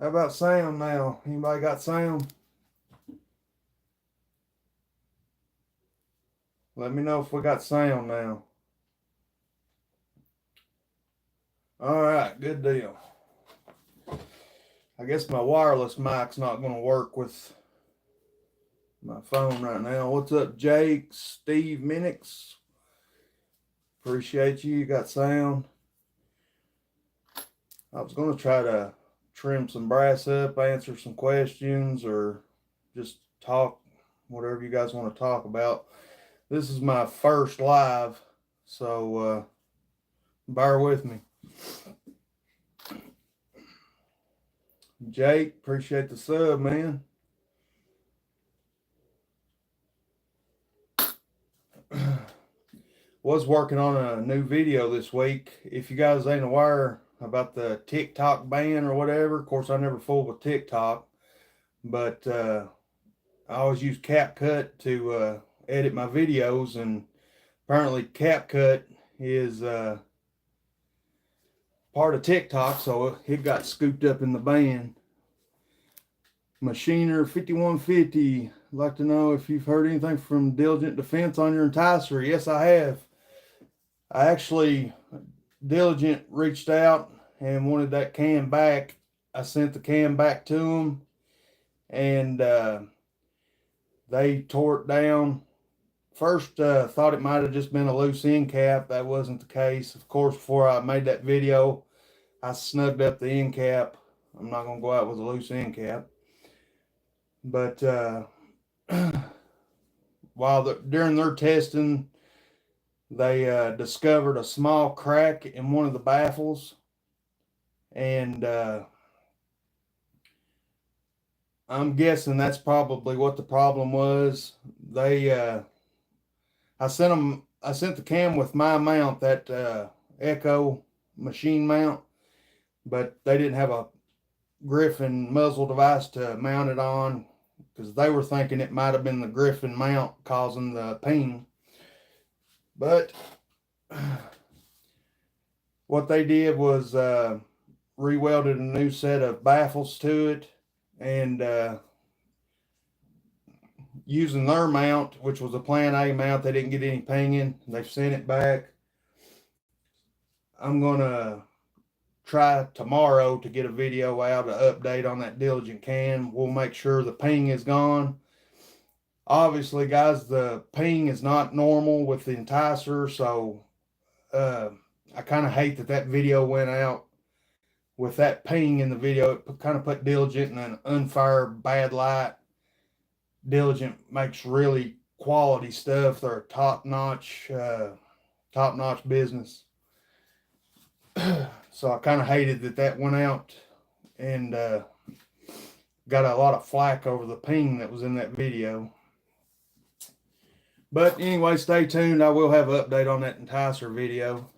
How about sound now? Anybody got sound? Let me know if we got sound now. All right, good deal. I guess my wireless mic's not going to work with my phone right now. What's up, Jake? Steve Minix? Appreciate you. You got sound. I was going to try to trim some brass up, answer some questions, or just talk whatever you guys want to talk about. This is my first live, so bear with me. Jake, appreciate the sub, man. Was working on a new video this week. If you guys ain't aware about the TikTok ban or whatever, of course I never fooled with TikTok, but I always use CapCut to edit my videos, and apparently CapCut is part of TikTok, so it got scooped up in the ban. Machiner 5150, I'd like to know if you've heard anything from Diligent Defense on your enticer. Yes, I have. I actually, Diligent reached out and wanted that cam back. I sent the cam back to them, and they tore it down. First, thought it might have just been a loose end cap. That wasn't the case. Of course, before I made that video, I snugged up the end cap. I'm not going to go out with a loose end cap. But during their testing, they discovered a small crack in one of the baffles, and I'm guessing that's probably what the problem was. I sent the cam with my mount, that Echo machine mount, but they didn't have a Griffin muzzle device to mount it on, because they were thinking it might have been the Griffin mount causing the ping. But what they did was re-welded a new set of baffles to it, and using their mount, which was a Plan A mount, they didn't get any pinging. They've sent it back. I'm going to try tomorrow to get a video out, an update on that Diligent cam. We'll make sure the ping is gone. Obviously, guys, the ping is not normal with the enticer, so I kind of hate that video went out with that ping in the video. It kind of put Diligent in an unfair bad light. Diligent makes really quality stuff. They're a top-notch business. So I kind of hated that went out, and got a lot of flack over the ping that was in that video. But anyway, stay tuned. I will have an update on that enticer video.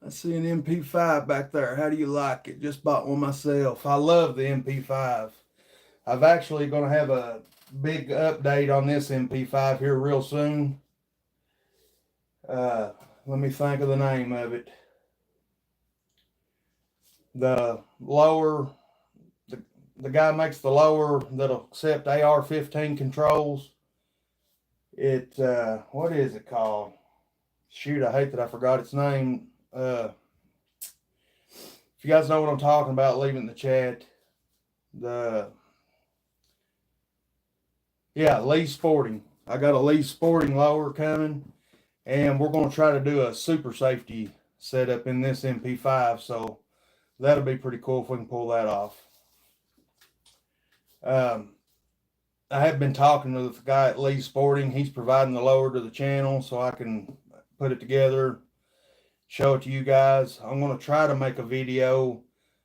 I see an MP5 back there. How do you like it? Just bought one myself. I love the MP5. I've actually going to have a big update on this MP5 here real soon. Let me think of the name of it. The lower, the guy makes the lower that'll accept AR-15 controls. What is it called? Shoot, I hate that I forgot its name. If you guys know what I'm talking about, leave it in the chat. Lee Sporting. I got a Lee Sporting lower coming, and we're going to try to do a super safety setup in this MP5, so that'll be pretty cool if we can pull that off. I have been talking to the guy at Lee Sporting. He's providing the lower to the channel so I can put it together, show it to you guys. I'm going to try to make a video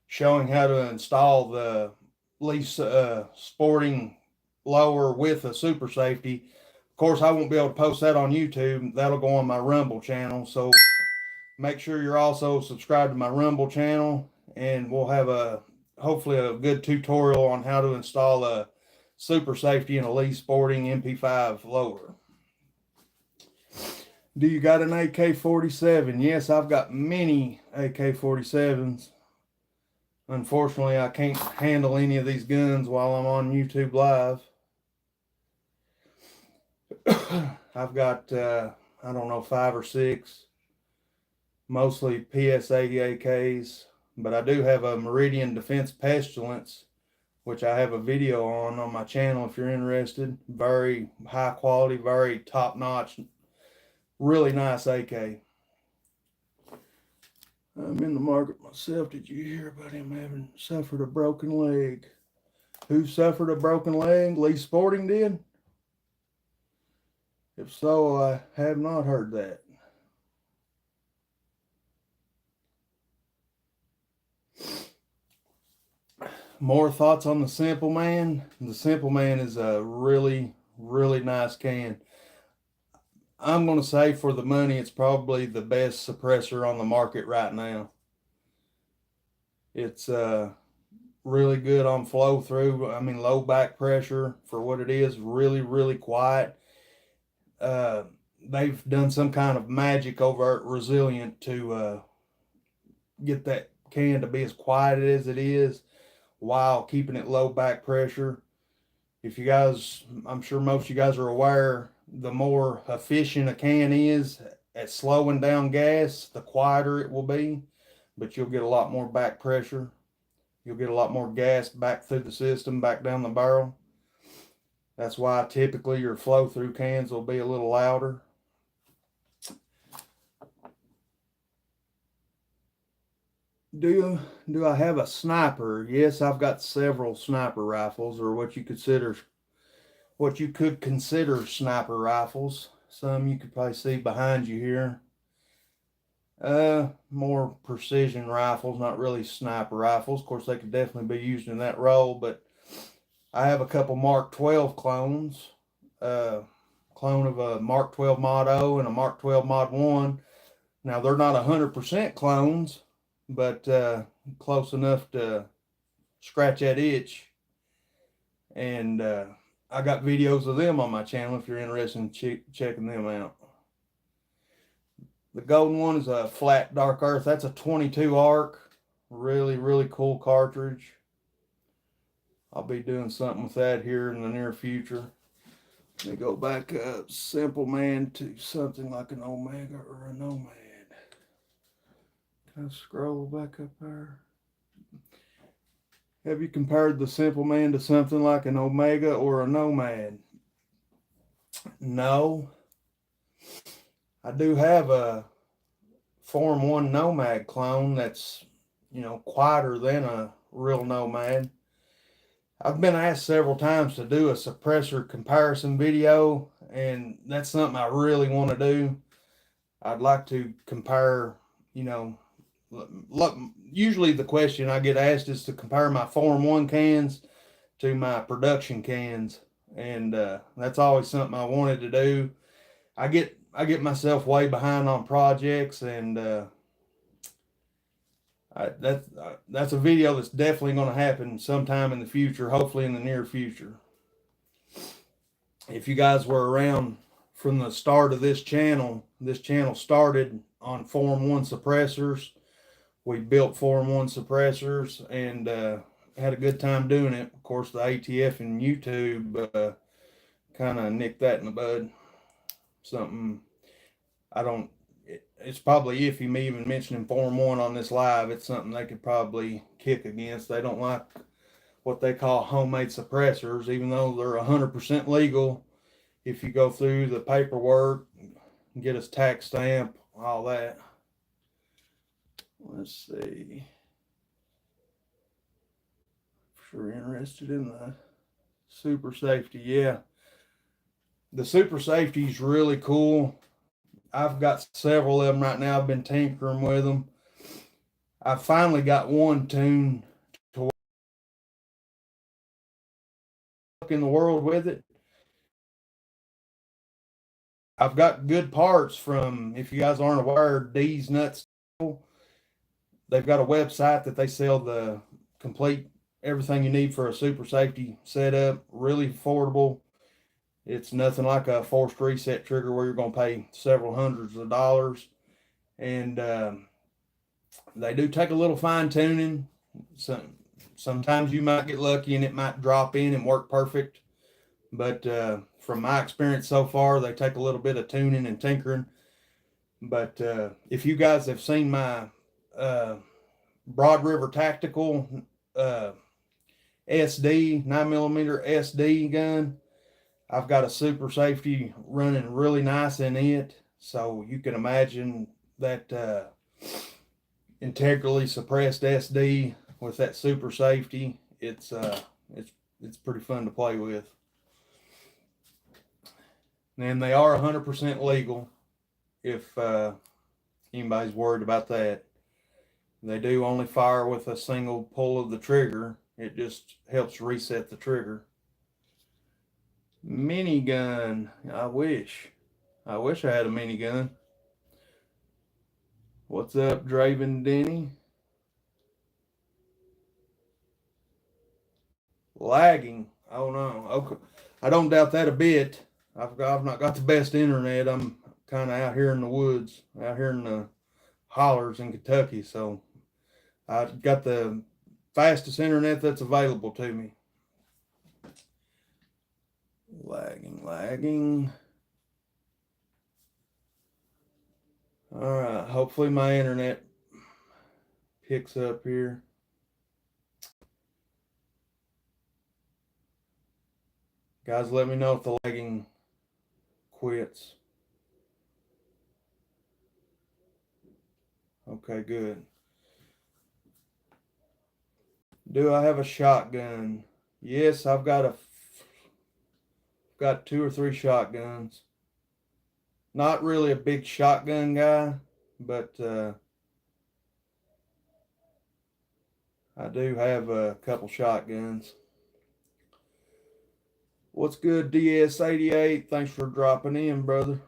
showing how to install the Lee Sporting lower with a super safety. Of course, I won't be able to post that on YouTube. That'll go on my Rumble channel. So make sure you're also subscribed to my Rumble channel, and we'll have hopefully a good tutorial on how to install a super safety in a Lee Sporting MP5 lower. Do you got an AK-47? Yes, I've got many AK-47s. Unfortunately, I can't handle any of these guns while I'm on YouTube Live. I've got, I don't know, 5 or 6, mostly PS80 AKs, but I do have a Meridian Defense Pestilence, which I have a video on my channel if you're interested. Very high quality, very top notch, really nice AK. I'm in the market myself. Did you hear about him having suffered a broken leg? Who suffered a broken leg? Lee Sporting did? If so, I have not heard that. More thoughts on the Simple Man? The Simple Man is a really, really nice can. I'm going to say for the money, it's probably the best suppressor on the market right now. It's really good on flow through. I mean, low back pressure for what it is. Really, really quiet. They've done some kind of magic over at Resilient to get that can to be as quiet as it is while keeping it low back pressure. If you guys, I'm sure most of you guys are aware, the more efficient a can is at slowing down gas, the quieter it will be, but you'll get a lot more back pressure. You'll get a lot more gas back through the system, back down the barrel. That's why typically your flow through cans will be a little louder. Do I have a sniper? Yes, I've got several sniper rifles, or what you could consider sniper rifles. Some you could probably see behind you here. More precision rifles, not really sniper rifles. Of course, they could definitely be used in that role, but I have a couple Mark 12 clones. Clone of a Mark 12 Mod O and a Mark 12 Mod 1. Now, they're not 100% clones, but close enough to scratch that itch. And I got videos of them on my channel if you're interested in checking them out. The golden one is a flat dark earth. That's a 22 arc. Really, really cool cartridge. I'll be doing something with that here in the near future. Let me go back up, Simple Man, to something like an Omega or a Nomad. Can I scroll back up there? Have you compared the Simple Man to something like an Omega or a Nomad? No. I do have a Form 1 Nomad clone that's, quieter than a real Nomad. I've been asked several times to do a suppressor comparison video, and that's something I really want to do. I'd like to compare, usually the question I get asked is to compare my Form 1 cans to my production cans, and that's always something I wanted to do. I get myself way behind on projects, and that's a video that's definitely going to happen sometime in the future, hopefully in the near future. If you guys were around from the start of this channel started on Form 1 suppressors. We built Form 1 suppressors and had a good time doing it. Of course, the ATF and YouTube kind of nicked that in the bud. Something it's probably iffy me even mentioning Form 1 on this live. It's something they could probably kick against. They don't like what they call homemade suppressors, even though they're 100% legal if you go through the paperwork, get us tax stamp, all that. Let's see. Sure interested in the Super Safety. Yeah. The Super Safety is really cool. I've got several of them right now. I've been tinkering with them. I finally got one tuned to work in the world with it. I've got good parts from, if you guys aren't aware, D's Nuts. They've got a website that they sell the complete everything you need for a Super Safety setup. Really affordable. It's nothing like a forced reset trigger where you're going to pay several hundreds of dollars. And they do take a little fine tuning. Sometimes you might get lucky and it might drop in and work perfect. But from my experience so far, they take a little bit of tuning and tinkering. But if you guys have seen my Broad River Tactical SD 9mm SD gun, I've got a super safety running really nice in it. So you can imagine that integrally suppressed SD with that super safety. It's pretty fun to play with. And they are 100% legal if anybody's worried about that. They do only fire with a single pull of the trigger. It just helps reset the trigger. Minigun. I wish I had a minigun. What's up, Draven Denny? Lagging. Oh no. Okay. I don't doubt that a bit. I've not got the best internet. I'm kind of out here in the woods, out here in the hollers in Kentucky. So I've got the fastest internet that's available to me. Lagging. All right. Hopefully my internet picks up here. Guys, let me know if the lagging quits. Okay, good. Do I have a shotgun? Yes, I've got 2 or 3 shotguns. Not really a big shotgun guy, but I do have a couple shotguns. What's good, DS88? Thanks for dropping in, brother.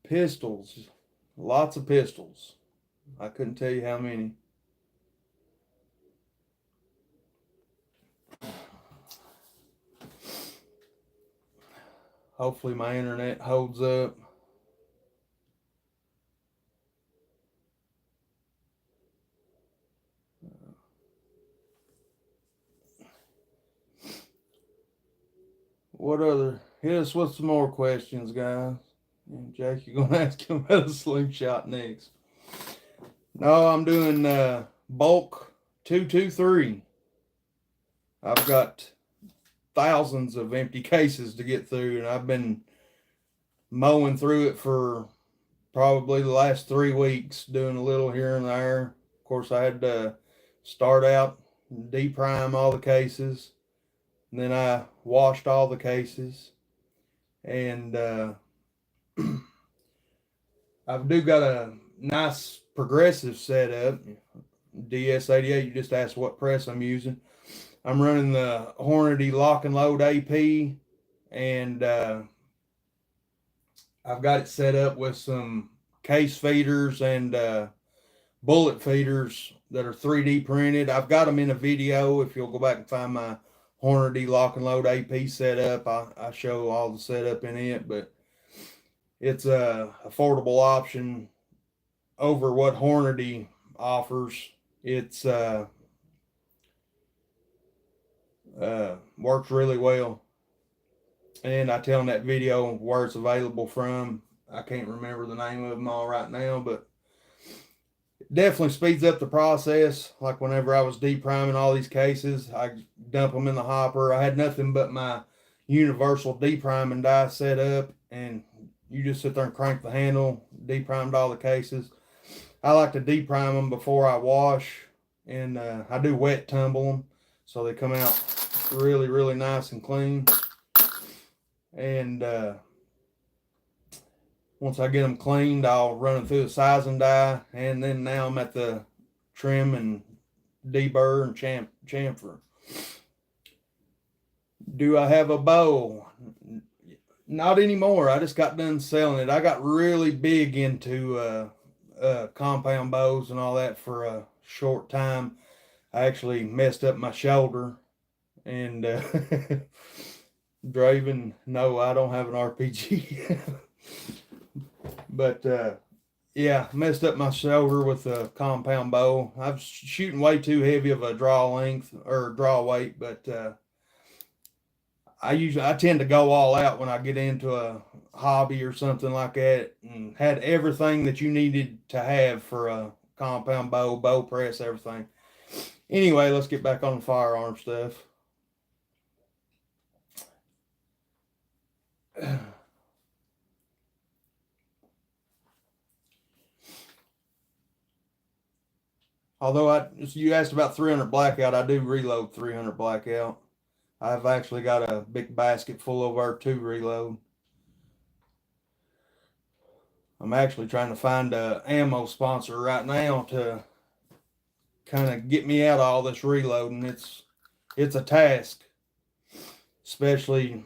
Pistols. Lots of pistols. I couldn't tell you how many. Hopefully my internet holds up. What other? Hit us with some more questions, guys. And Jake, you're gonna ask him about a slingshot next. No, I'm doing bulk 223. I've got thousands of empty cases to get through, and I've been mowing through it for probably the last 3 weeks, doing a little here and there. Of course, I had to start out, deprime all the cases, and then I washed all the cases, and I've got a nice progressive setup. DS88, you just asked what press I'm using. I'm running the Hornady Lock and Load AP, and I've got it set up with some case feeders and bullet feeders that are 3D printed. I've got them in a video. If you'll go back and find my Hornady Lock and Load AP setup, I show all the setup in it, but it's a affordable option over what Hornady offers. It's works really well, and I tell in that video where it's available from. I can't remember the name of them all right now, but it definitely speeds up the process. Like whenever I was depriming all these cases, I dump them in the hopper. I had nothing but my universal depriming die set up, and you just sit there and crank the handle. Deprimed all the cases. I like to deprime them before I wash, and I do wet tumble them so they come out really, really nice and clean. And once I get them cleaned, I'll run them through the sizing die, and then now I'm at the trim and deburr and chamfer. Do I have a bow? Not anymore. I just got done selling it. I got really big into compound bows and all that for a short time. I actually messed up my shoulder, and Draven, no, I don't have an RPG. But Yeah, messed up my shoulder with a compound bow. I'm shooting way too heavy of a draw length or draw weight, but I tend to go all out when I get into a hobby or something like that, and had everything that you needed to have for a compound bow, bow press, everything. Anyway, let's get back on the firearm stuff. Although you asked about 300 blackout, I do reload 300 blackout. I've actually got a big basket full of our 2 reload. I'm actually trying to find a ammo sponsor right now to kind of get me out of all this reloading. It's a task, especially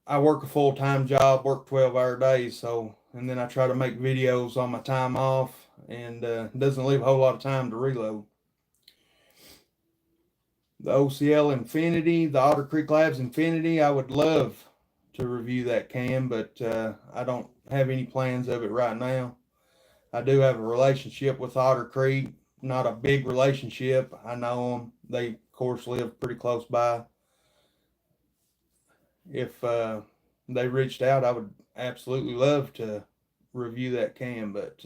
I work a full-time job, work 12-hour days, so and then I try to make videos on my time off, and it doesn't leave a whole lot of time to reload. The OCL Infinity, the Otter Creek Labs Infinity, I would love to review that cam, but I don't have any plans of it right now. I do have a relationship with Otter Creek, not a big relationship. I know them. They, of course, live pretty close by. If they reached out, I would absolutely love to review that cam, but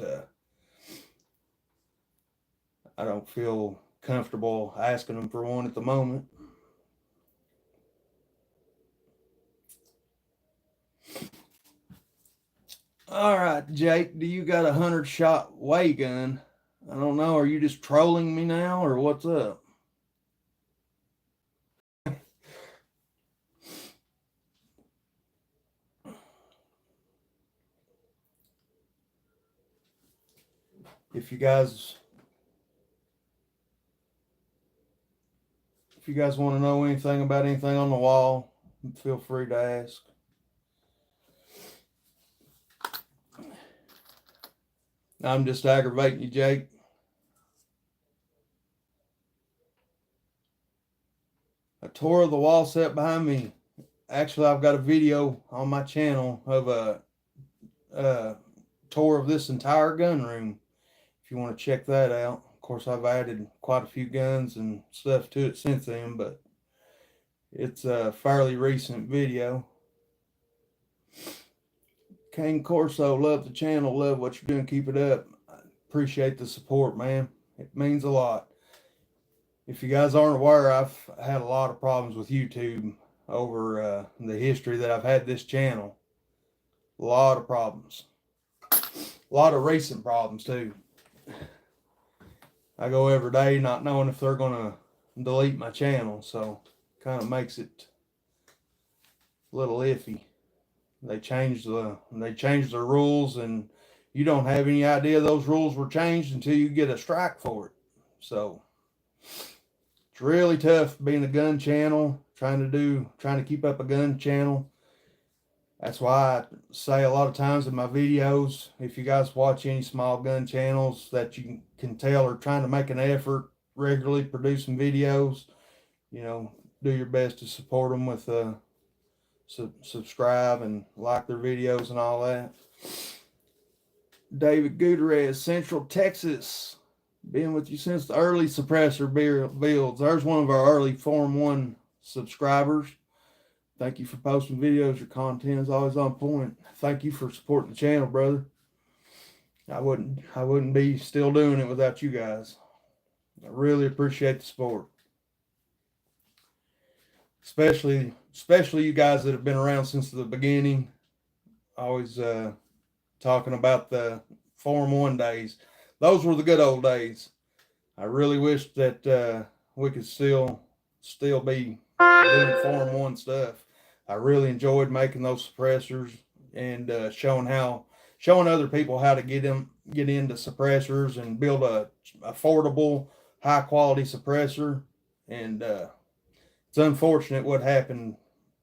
I don't feel comfortable asking them for one at the moment. All right, Jake, do you got a 100-shot way gun? I don't know. Are you just trolling me now, or what's up? If you guys want to know anything about anything on the wall, feel free to ask. I'm just aggravating you, Jake. A tour of the wall set behind me. Actually, I've got a video on my channel of a tour of this entire gun room. If you want to check that out. Of course, I've added quite a few guns and stuff to it since then, but it's a fairly recent video. Kane Corso, love the channel, love what you're doing, keep it up. I appreciate the support, man. It means a lot. If you guys aren't aware, I've had a lot of problems with YouTube over the history that I've had this channel. A lot of problems. A lot of recent problems too. I go every day not knowing if they're gonna delete my channel, so kind of makes it a little iffy. They changed their rules, and you don't have any idea those rules were changed until you get a strike for it. So it's really tough being a gun channel, trying to keep up a gun channel. That's why I say a lot of times in my videos, if you guys watch any small gun channels that you can tell are trying to make an effort, regularly producing videos, do your best to support them with subscribe and like their videos and all that. David Gutierrez, Central Texas, been with you since the early suppressor builds. There's one of our early Form 1 subscribers. Thank you for posting videos. Your content is always on point. Thank you for supporting the channel, brother. I wouldn't be still doing it without you guys. I really appreciate the support. Especially you guys that have been around since the beginning. Always talking about the Form 1 days. Those were the good old days. I really wish that we could still be doing Form 1 stuff. I really enjoyed making those suppressors and showing other people how to get into suppressors and build a affordable, high quality suppressor. And it's unfortunate what happened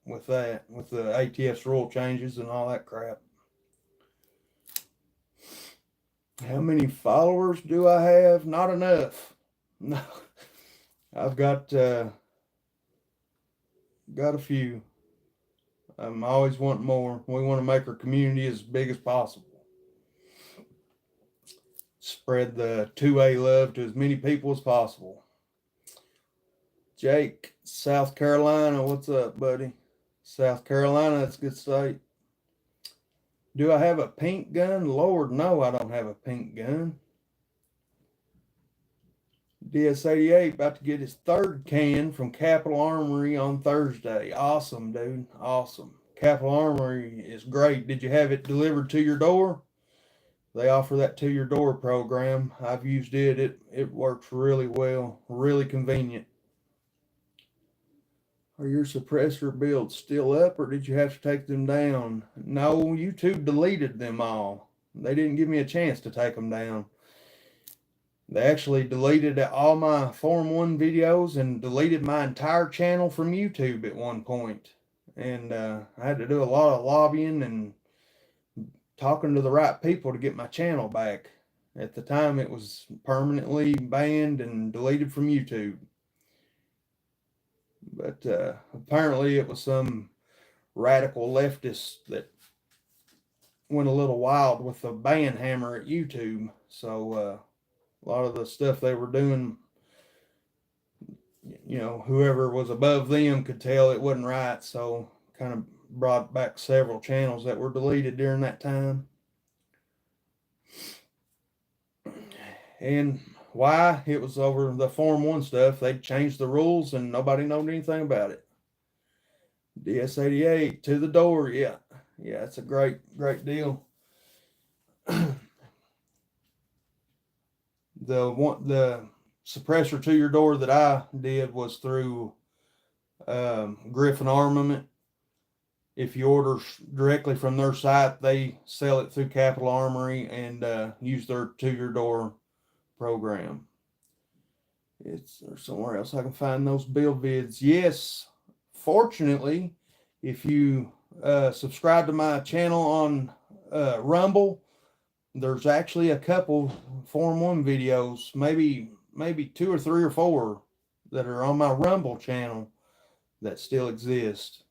with that, with the ATF's rule changes and all that crap. How many followers do I have? Not enough. No, I've got a few. I'm always wanting more. We want to make our community as big as possible. spread the 2A love to as many people as possible. Jake, South Carolina, what's up, buddy? South Carolina, that's a good state. Do I have a pink gun? Lord, no, I don't have a pink gun. DS88 about to get his third can from Capital Armory on Thursday. Awesome, dude. Awesome. Capital Armory is great. Did you have it delivered to your door? They offer that to your door program. I've used it. It works really well. Really convenient. Are your suppressor builds still up, or did you have to take them down? No, YouTube deleted them all. They didn't give me a chance to take them down. They actually deleted all my Form 1 videos and deleted my entire channel from YouTube at one point. And I had to do a lot of lobbying and talking to the right people to get my channel back. At the time, it was permanently banned and deleted from YouTube. But apparently it was some radical leftist that went a little wild with the ban hammer at YouTube. So a lot of the stuff they were doing, you know, whoever was above them could tell it wasn't right. So kind of brought back several channels that were deleted during that time. And why? It was over the Form 1 stuff. They changed the rules and nobody knew anything about it. DS88 to the door. Yeah, it's a great deal. The suppressor to your door that I did was through Griffin Armament. If you order directly from their site, they sell it through Capital Armory and use their to your door program. There's somewhere else I can find those build vids. Yes, fortunately, if you subscribe to my channel on Rumble, there's actually a couple Form 1 videos, maybe 2 or 3 or 4 that are on my Rumble channel that still exist.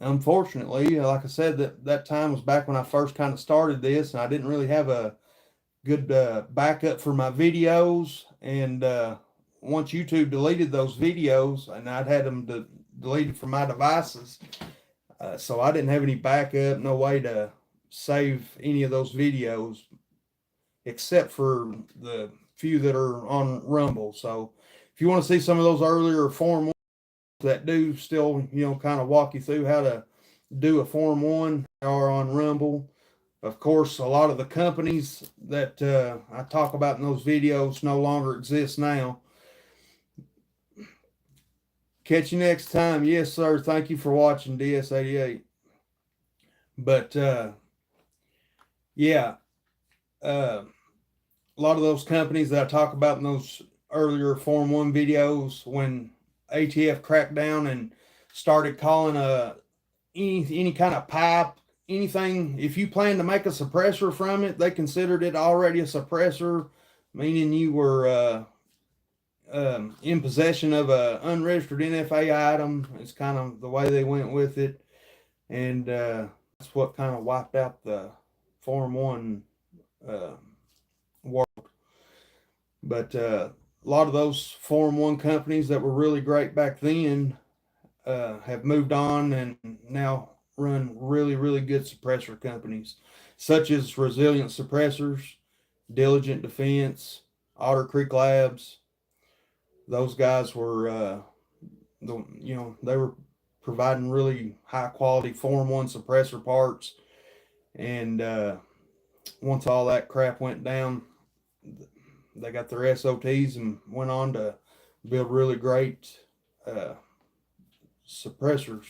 Unfortunately, like I said, that time was back when I first kind of started this, and I didn't really have a good backup for my videos. And once YouTube deleted those videos, and I'd had them deleted from my devices, so I didn't have any backup, no way to save any of those videos except for the few that are on Rumble. So if you want to see some of those earlier Form 1 that do still, you know, kind of walk you through how to do a Form 1, are on Rumble. Of course, a lot of the companies that I talk about in those videos no longer exist now. Catch you next time. Yes, sir. Thank you for watching, DS88. But yeah, a lot of those companies that I talk about in those earlier Form 1 videos, when ATF cracked down and started calling any kind of pipe, anything, if you plan to make a suppressor from it, they considered it already a suppressor, meaning you were in possession of a unregistered NFA item. It's kind of the way they went with it. And that's what kind of wiped out the Form 1 world. But a lot of those Form 1 companies that were really great back then have moved on and now run really good suppressor companies, such as Resilient Suppressors, Diligent Defense, Otter Creek Labs. Those guys were they were providing really high quality Form 1 suppressor parts. And once all that crap went down, they got their SOTs and went on to build really great suppressors,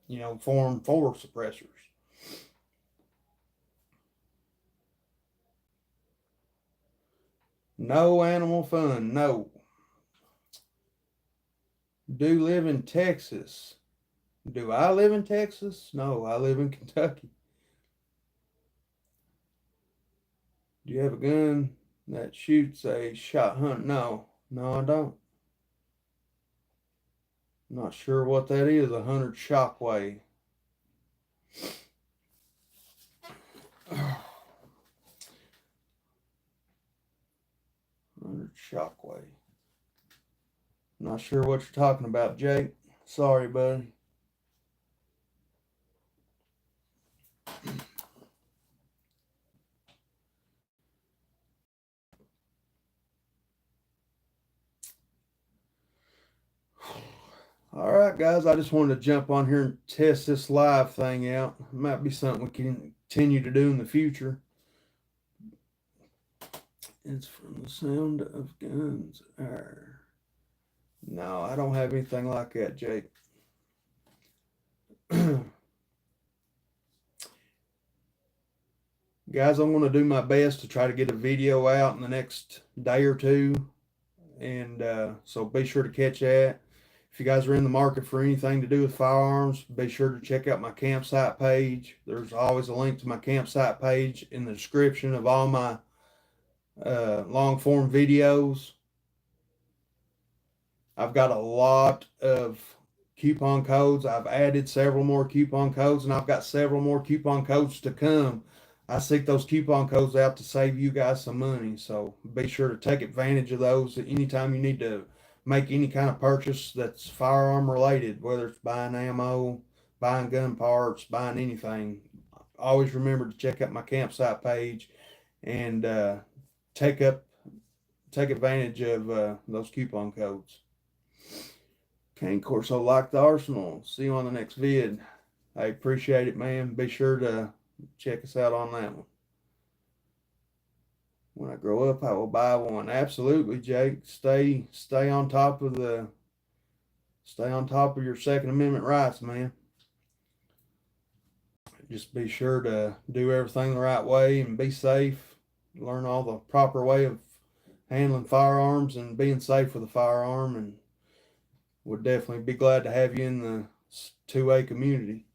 you know, Form 4 suppressors. No animal fun, no. Do live in Texas. Do I live in Texas? No, I live in Kentucky. Do you have a gun that shoots a shot hunt? No, I don't. Not sure what that is. 100 Shockwave. Shockwave. Not sure what you're talking about, Jake. Sorry, buddy. All right, guys, I just wanted to jump on here and test this live thing out. It might be something we can continue to do in the future. It's from the sound of guns. No, I don't have anything like that, Jake. Guys, I'm going to do my best to try to get a video out in the next day or two. And so be sure to catch that. If you guys are in the market for anything to do with firearms, be sure to check out my campsite page. There's always a link to my campsite page in the description of all my long form videos. I've got a lot of coupon codes. I've added several more coupon codes, and I've got several more coupon codes to come. I seek those coupon codes out to save you guys some money. So be sure to take advantage of those anytime you need to make any kind of purchase that's firearm related, whether it's buying ammo, buying gun parts, buying anything. Always remember to check out my campsite page and take advantage of those coupon codes. Okay, of course, I like the Arsenal. See you on the next vid. I appreciate it, man. Be sure to check us out on that one. When I grow up, I will buy one. Absolutely, Jake. Stay on top of your Second Amendment rights, man. Just be sure to do everything the right way and be safe. Learn all the proper way of handling firearms and being safe with a firearm, and would definitely be glad to have you in the 2A community.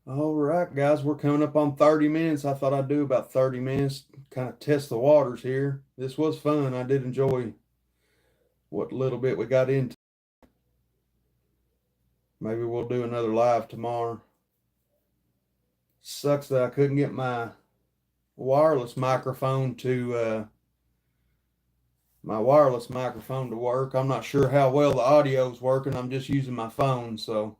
All right, guys, we're coming up on 30 minutes. I thought I'd do about 30 minutes, kind of test the waters here. This was fun. I did enjoy what little bit we got into. Maybe we'll do another live tomorrow. Sucks that I couldn't get my wireless microphone to work. I'm not sure how well the audio is working. I'm just using my phone, so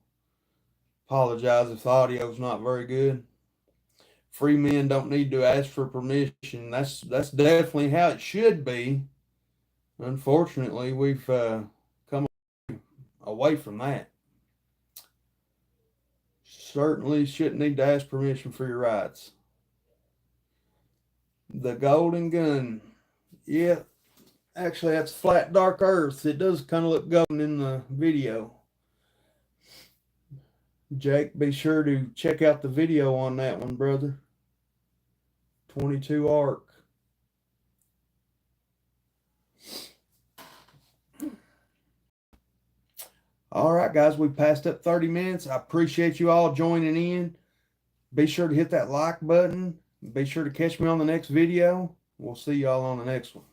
apologize if the audio is not very good. Free men don't need to ask for permission. That's definitely how it should be. Unfortunately, we've come away from that. Certainly shouldn't need to ask permission for your rights. The golden gun. Yeah, actually that's flat dark earth. It does kind of look golden in the video. Jake, be sure to check out the video on that one, brother. 22 ARC. All right, guys, we passed up 30 minutes. I appreciate you all joining in. Be sure to hit that like button. Be sure to catch me on the next video. We'll see y'all on the next one.